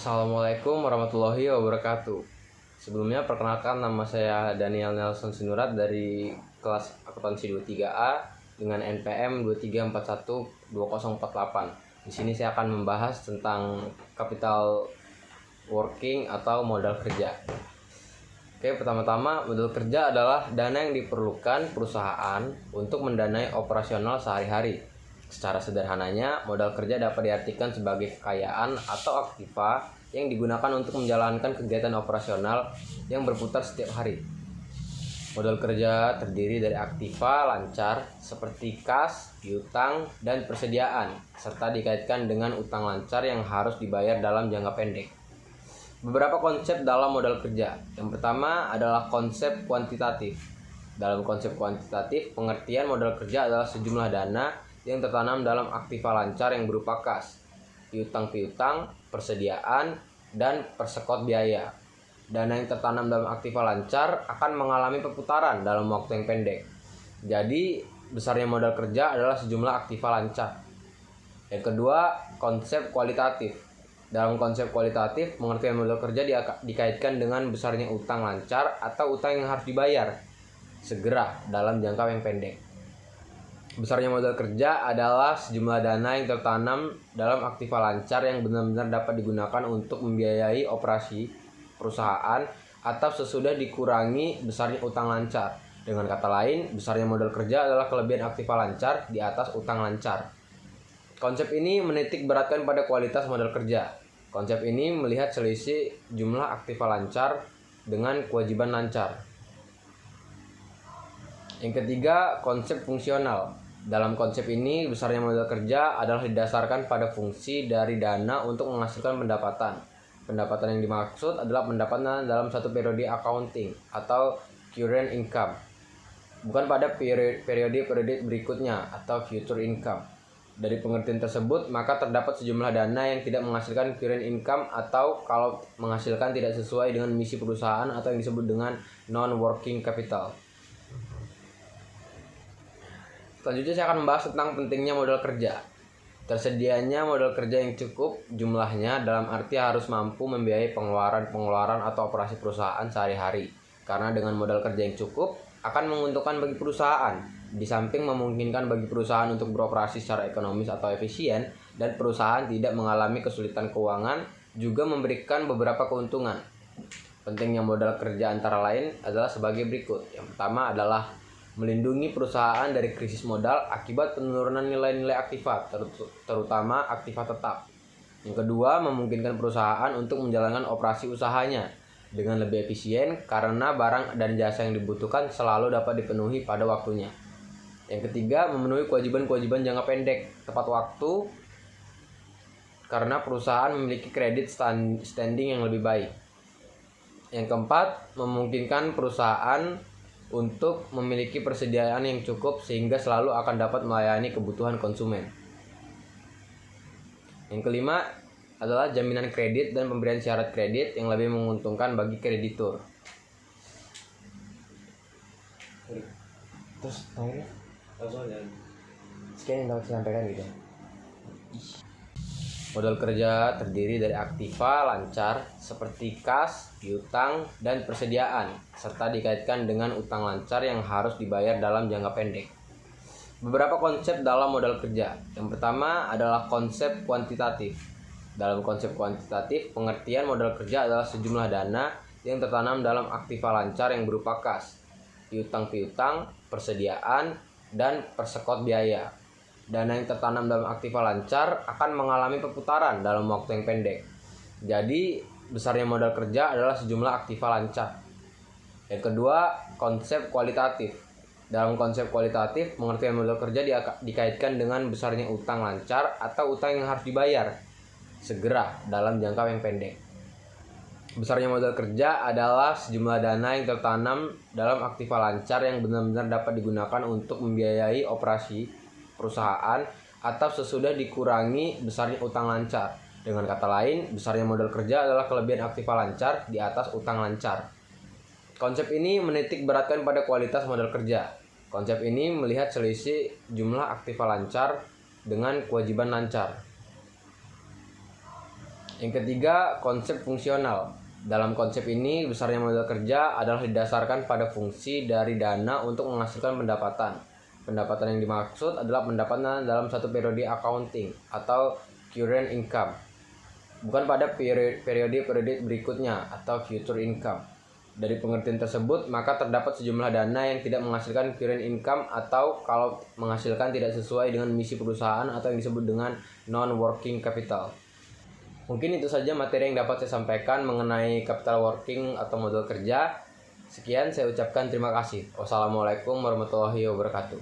Assalamualaikum warahmatullahi wabarakatuh. Sebelumnya perkenalkan, nama saya Daniel Nelson Sinurat dari kelas akuntansi 23A dengan NPM 23412048. Di sini saya akan membahas tentang capital working atau modal kerja. Oke, pertama-tama modal kerja adalah dana yang diperlukan perusahaan untuk mendanai operasional sehari-hari. Secara sederhananya, modal kerja dapat diartikan sebagai kekayaan atau aktiva yang digunakan untuk menjalankan kegiatan operasional yang berputar setiap hari. Modal kerja terdiri dari aktiva lancar seperti kas, piutang, dan persediaan, serta dikaitkan dengan utang lancar yang harus dibayar dalam jangka pendek. Beberapa konsep dalam modal kerja. Yang pertama adalah konsep kuantitatif. Dalam konsep kuantitatif, pengertian modal kerja adalah sejumlah dana yang tertanam dalam aktiva lancar yang berupa kas, piutang-piutang, persediaan, dan persekot biaya. Dana yang tertanam dalam aktiva lancar akan mengalami perputaran dalam waktu yang pendek. Jadi, besarnya modal kerja adalah sejumlah aktiva lancar. Yang kedua, konsep kualitatif. Dalam konsep kualitatif, pengertian modal kerja dikaitkan dengan besarnya utang lancar atau utang yang harus dibayar segera dalam jangka yang pendek. Besarnya modal kerja adalah sejumlah dana yang tertanam dalam aktiva lancar yang benar-benar dapat digunakan untuk membiayai operasi perusahaan atau sesudah dikurangi besarnya utang lancar. Dengan kata lain, besarnya modal kerja adalah kelebihan aktiva lancar di atas utang lancar. Konsep ini menitik beratkan pada kualitas modal kerja. Konsep ini melihat selisih jumlah aktiva lancar dengan kewajiban lancar. Yang ketiga, konsep fungsional. Dalam konsep ini, besarnya modal kerja adalah didasarkan pada fungsi dari dana untuk menghasilkan pendapatan. Pendapatan yang dimaksud adalah pendapatan dalam satu periode accounting atau current income, bukan pada periode berikutnya atau future income. Dari pengertian tersebut, maka terdapat sejumlah dana yang tidak menghasilkan current income atau kalau menghasilkan tidak sesuai dengan misi perusahaan atau yang disebut dengan non-working capital. Selanjutnya saya akan membahas tentang pentingnya modal kerja. Tersedianya modal kerja yang cukup jumlahnya dalam arti harus mampu membiayai pengeluaran atau operasi perusahaan sehari-hari. Karena dengan modal kerja yang cukup akan menguntungkan bagi perusahaan. Di samping memungkinkan bagi perusahaan untuk beroperasi secara ekonomis atau efisien dan perusahaan tidak mengalami kesulitan keuangan, juga memberikan beberapa keuntungan. Pentingnya modal kerja antara lain adalah sebagai berikut. Yang pertama adalah melindungi perusahaan dari krisis modal akibat penurunan nilai-nilai aktiva, terutama aktiva tetap. Yang kedua, memungkinkan perusahaan untuk menjalankan operasi usahanya dengan lebih efisien karena barang dan jasa yang dibutuhkan selalu dapat dipenuhi pada waktunya. Yang ketiga, memenuhi kewajiban-kewajiban jangka pendek tepat waktu karena perusahaan memiliki kredit standing yang lebih baik. Yang keempat, memungkinkan perusahaan untuk memiliki persediaan yang cukup sehingga selalu akan dapat melayani kebutuhan konsumen. Yang kelima adalah jaminan kredit dan pemberian syarat kredit yang lebih menguntungkan bagi kreditur. Terus tanya sekian yang dapat saya sampaikan gitu. Modal kerja terdiri dari aktiva lancar seperti kas, piutang, dan persediaan, serta dikaitkan dengan utang lancar yang harus dibayar dalam jangka pendek. Beberapa konsep dalam modal kerja. Yang pertama adalah konsep kuantitatif. Dalam konsep kuantitatif, pengertian modal kerja adalah sejumlah dana yang tertanam dalam aktiva lancar yang berupa kas, piutang-piutang, persediaan, dan persekot biaya. Dana yang tertanam dalam aktiva lancar akan mengalami perputaran dalam waktu yang pendek. Jadi, besarnya modal kerja adalah sejumlah aktiva lancar. Yang kedua, konsep kualitatif. Dalam konsep kualitatif, pengertian modal kerja dikaitkan dengan besarnya utang lancar atau utang yang harus dibayar segera dalam jangka yang pendek. Besarnya modal kerja adalah sejumlah dana yang tertanam dalam aktiva lancar yang benar-benar dapat digunakan untuk membiayai operasi perusahaan atau sesudah dikurangi besarnya utang lancar. Dengan kata lain, besarnya modal kerja adalah kelebihan aktiva lancar di atas utang lancar. Konsep ini menitik beratkan pada kualitas modal kerja. Konsep ini melihat selisih jumlah aktiva lancar dengan kewajiban lancar. Yang ketiga, konsep fungsional. Dalam konsep ini, besarnya modal kerja adalah didasarkan pada fungsi dari dana untuk menghasilkan pendapatan. Pendapatan yang dimaksud adalah pendapatan dalam satu periode accounting atau current income, bukan pada periode berikutnya atau future income. Dari pengertian tersebut, maka terdapat sejumlah dana yang tidak menghasilkan current income atau kalau menghasilkan tidak sesuai dengan misi perusahaan atau yang disebut dengan non-working capital. Mungkin itu saja materi yang dapat saya sampaikan mengenai capital working atau modal kerja. Sekian, saya ucapkan terima kasih. Wassalamualaikum warahmatullahi wabarakatuh.